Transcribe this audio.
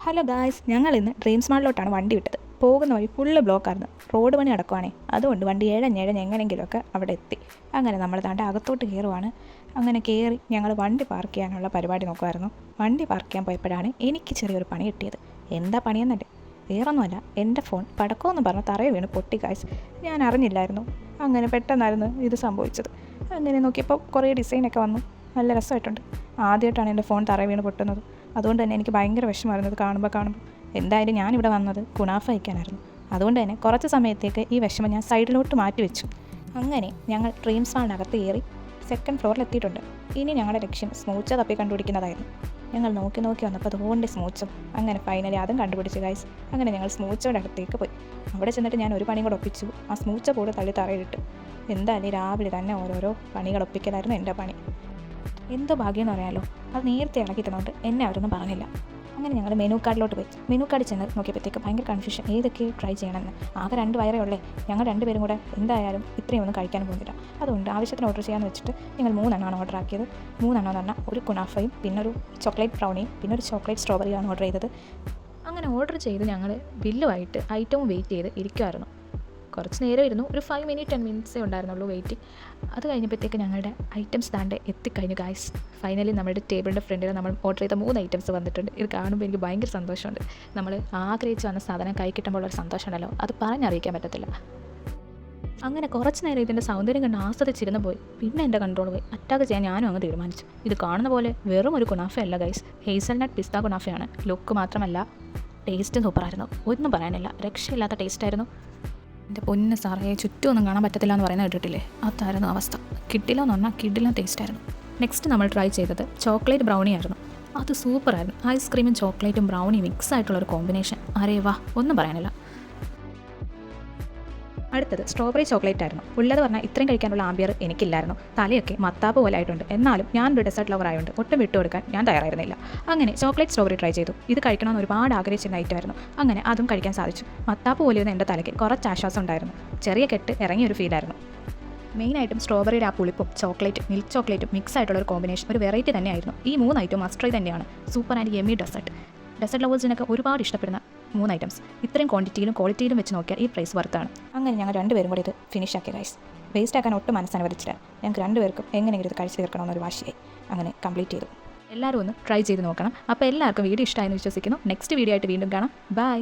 Hello guys, ഞങ്ങൾ ഇന്ന് dreams മാളിലോട്ടാണ് വണ്ടി വിട്ടത്. പോകുന്ന വഴി ഫുള്ള് ബ്ലോക്കായിരുന്നു. റോഡ് പണി നടക്കുവാണേ, അതുകൊണ്ട് വണ്ടി ഇഴഞ്ഞിഴഞ്ഞ് എങ്ങനെയെങ്കിലുമൊക്കെ അവിടെ എത്തി. അങ്ങനെ നമ്മൾ താണ്ട് അകത്തോട്ട് കയറുവാണ്. അങ്ങനെ കയറി ഞങ്ങൾ വണ്ടി പാർക്ക് ചെയ്യാനുള്ള പരിപാടി നോക്കുമായിരുന്നു. വണ്ടി പാർക്ക് ചെയ്യാൻ പോയപ്പോഴാണ് എനിക്ക് ചെറിയൊരു പണി കിട്ടിയത്. എന്താ പണിയെന്നല്ലേ, വേറൊന്നുമല്ല, എൻ്റെ ഫോൺ പടക്കമെന്ന് പറഞ്ഞ് തറയിൽ വീണ് പൊട്ടി ഗായ്സ്. ഞാൻ അറിഞ്ഞില്ലായിരുന്നു. അങ്ങനെ പെട്ടെന്നായിരുന്നു ഇത് സംഭവിച്ചത്. അങ്ങനെ നോക്കിയപ്പോൾ കുറേ ഡിസൈനൊക്കെ വന്നു, നല്ല രസമായിട്ടുണ്ട്. ആദ്യമായിട്ടാണ് എൻ്റെ ഫോൺ തറയിൽ വീണ് പൊട്ടുന്നത്. അതുകൊണ്ട് തന്നെ എനിക്ക് ഭയങ്കര വിഷമമായിരുന്നു കാണുമ്പോൾ. എന്തായാലും ഞാനിവിടെ വന്നത് കുണാഫ അയക്കാനായിരുന്നു. അതുകൊണ്ട് തന്നെ കുറച്ച് സമയത്തേക്ക് ഈ വിഷമം ഞാൻ സൈഡിലോട്ട് മാറ്റി വെച്ചു. അങ്ങനെ ഞങ്ങൾ ഡ്രീംസ് മാളിനകത്ത് കയറി സെക്കൻഡ് ഫ്ലോറിലെത്തിയിട്ടുണ്ട്. ഇനി ഞങ്ങളുടെ ലക്ഷ്യം സ്മൂച്ച തപ്പി കണ്ടുപിടിക്കുന്നതായിരുന്നു. ഞങ്ങൾ നോക്കി വന്നപ്പോൾ അതുകൊണ്ട് സ്മൂച്ചും. അങ്ങനെ ഫൈനലി അതും കണ്ടുപിടിച്ച് ഗൈസ്. അങ്ങനെ ഞങ്ങൾ സ്മൂച്ചയുടെ അടുത്തേക്ക് പോയി. അവിടെ ചെന്നിട്ട് ഞാൻ ഒരു പണി കൂടെ ഒപ്പിച്ചു. ആ സ്മൂച്ച കൂടെ തള്ളി തറയിലിട്ട്. എന്തായാലും രാവിലെ തന്നെ ഓരോരോ പണികൾ ഒപ്പിക്കലായിരുന്നു എൻ്റെ പണി. എന്തോ ഭാഗ്യമെന്ന് പറയാമല്ലോ, അത് നേരത്തെ ഇളക്കി തന്നുകൊണ്ട് എന്നെ അവരൊന്നും പറഞ്ഞില്ല. അങ്ങനെ ഞങ്ങൾ മെനു കാർഡിലോട്ട് പോയി. മെനു കാർഡിൽ ചെന്ന് നോക്കിയപ്പോഴത്തേക്ക് ഭയങ്കര കൺഫ്യൂഷൻ, ഏതൊക്കെ ട്രൈ ചെയ്യണമെന്ന്. ആകെ 2 വയറേ ഉള്ളേ. ഞങ്ങൾ 2 പേരും കൂടെ എന്തായാലും ഇത്രയും ഒന്നും കഴിക്കാനും പോകുന്നില്ല. അതുകൊണ്ട് ആവശ്യത്തിന് ഓർഡർ ചെയ്യാമെന്ന് വെച്ചിട്ട് ഞങ്ങൾ 3 എണ്ണമാണ് ഓർഡർ ആക്കിയത്. 3 എണ്ണം എന്ന് പറഞ്ഞാൽ ഒരു കുനാഫയും പിന്നെ ഒരു ചോക്ലേറ്റ് ബ്രൗണിയും പിന്നെ ഒരു ചോക്ലേറ്റ് സ്ട്രോബെറിയാണ് ഓർഡർ ചെയ്തത്. അങ്ങനെ ഓർഡർ ചെയ്ത് ഞങ്ങൾ ബില്ലുമായിട്ട് ഐറ്റവും വെയിറ്റ് ചെയ്ത് ഇരിക്കുമായിരുന്നു. കുറച്ച് നേരം ഇരുന്നു, ഒരു 5 മിനിറ്റ് 10 മിനിറ്റ്സേ ഉണ്ടായിരുന്നുള്ളൂ വെയിറ്റിംഗ്. അത് കഴിഞ്ഞപ്പോഴത്തേക്ക് ഞങ്ങളുടെ ഐറ്റംസ് താണ്ടെ എത്തിക്കഴിഞ്ഞു ഗായ്സ്. ഫൈനലി നമ്മുടെ ടേബിളിൻ്റെ ഫ്രണ്ടിൽ നമ്മൾ ഓർഡർ ചെയ്ത 3 ഐറ്റംസ് വന്നിട്ടുണ്ട്. ഇത് കാണുമ്പോൾ എനിക്ക് ഭയങ്കര സന്തോഷമുണ്ട്. നമ്മൾ ആഗ്രഹിച്ച് വന്ന സാധനം കൈ കിട്ടുമ്പോൾ ഒരു സന്തോഷമുണ്ടല്ലോ, അത് പറഞ്ഞറിയിക്കാൻ പറ്റത്തില്ല. അങ്ങനെ കുറച്ച് നേരം ഇതിൻ്റെ സൗന്ദര്യം കണ്ട് ആസ്വദിച്ചിരുന്ന് പോയി. പിന്നെ എൻ്റെ കൺട്രോൾ പോയി. അറ്റാക്ക് ചെയ്യാൻ ഞാനും അങ്ങ് തീരുമാനിച്ചു. ഇത് കാണുന്ന പോലെ വെറും ഒരു കുനാഫയല്ല ഗൈസ്, ഹേസൽനട്ട് പിസ്ത കുനാഫയാണ്. ലുക്ക് മാത്രമല്ല ടേസ്റ്റ് സൂപ്പറായിരുന്നു, ഒന്നും പറയാനില്ല, രക്ഷയില്ലാത്ത ടേസ്റ്റായിരുന്നു. എൻ്റെ പൊന്ന് സാറേ, ചുറ്റുമൊന്നും കാണാൻ പറ്റത്തില്ല എന്ന് പറയുന്നത് കേട്ടിട്ടില്ലേ, അതായിരുന്നു അവസ്ഥ. കിട്ടില്ല എന്ന് പറഞ്ഞാൽ കിടിലൻ ടേസ്റ്റായിരുന്നു. നെക്സ്റ്റ് നമ്മൾ ട്രൈ ചെയ്തത് ചോക്ലേറ്റ് ബ്രൗണി ആയിരുന്നു. അത് സൂപ്പറായിരുന്നു. ഐസ്ക്രീമും ചോക്ലേറ്റും ബ്രൗണി മിക്സ് ആയിട്ടുള്ളൊരു കോമ്പിനേഷൻ. അരേ വാ, ഒന്നും പറയാനില്ല. അടുത്തത് സ്ട്രോബെറി ചോക്ലേറ്റ് ആയിരുന്നു. ഉള്ളത് പറഞ്ഞാൽ ഇത്രയും കഴിക്കാനുള്ള ആംബിയർ എനിക്കില്ലായിരുന്നു. തലയൊക്കെ മത്താപ്പ് പോലെ ആയിട്ടുണ്ട്. എന്നാലും ഞാനൊരു ഡെസേർട്ട് ലവർ ആയതുകൊണ്ട് ഒട്ടും വിട്ടുകൊടുക്കാൻ ഞാൻ തയ്യാറായിരുന്നില്ല. അങ്ങനെ ചോക്ലേറ്റ് സ്ട്രോബെറി ട്രൈ ചെയ്തു. ഇത് കഴിക്കണമെന്ന് ഒരുപാട് ആഗ്രഹിച്ചിരുന്ന ഐറ്റമായിരുന്നു. അങ്ങനെ അതും കഴിക്കാൻ സാധിച്ചു. മത്താപ്പ് പോലെ ഇരുന്ന എൻ്റെ തലയ്ക്ക് കുറച്ച് ആശ്വാസം ഉണ്ടായിരുന്നു. ചെറിയ കെട്ട് ഇറങ്ങിയൊരു ഫീലായിരുന്നു. മെയിനായിട്ടും സ്ട്രോബെറിയുടെ ആ പുളിപ്പും മിൽക്ക് ചോക്ലേറ്റും മിക്സ് ആയിട്ടുള്ളൊരു കോമ്പിനേഷൻ ഒരു വെറൈറ്റി തന്നെയായിരുന്നു. ഈ 3 ഐറ്റം മസ്റ്റ് ട്രൈ തന്നെയാണ്. സൂപ്പർ ആൻഡ് യെമ്മി ഡെസേർട്ട് ലവേഴ്സിനൊക്കെ ഒരുപാട് ഇഷ്ടപ്പെടുന്ന 3 ഐറ്റംസ്. ഇത്രയും ക്വാണ്ടിറ്റിയിലും ക്വാളിറ്റിയിലും വെച്ച് നോക്കിയാൽ ഈ പ്രൈസ് വർത്താണ്. അങ്ങനെ ഞങ്ങൾ 2 പേരും കൂടി ഇത് ഫിനിഷ് ആക്കിയ ഗൈസ്. വേസ്റ്റ് ആക്കാൻ ഒട്ടും മനസ്സനുവദിച്ചില്ല. ഞങ്ങൾക്ക് 2 പേർക്കും എങ്ങനെയെങ്കിലും ഇത് കഴിച്ച് തീർക്കണമെന്നൊരു വാശിയായി. അങ്ങനെ കംപ്ലീറ്റ് ചെയ്തു. എല്ലാവരും ഒന്ന് ട്രൈ ചെയ്ത് നോക്കണം. അപ്പോൾ എല്ലാവർക്കും വീഡിയോ ഇഷ്ടമായെന്ന് വിശ്വസിക്കുന്നു. നെക്സ്റ്റ് വീഡിയോ ആയിട്ട് വീണ്ടും കാണാം. ബൈ.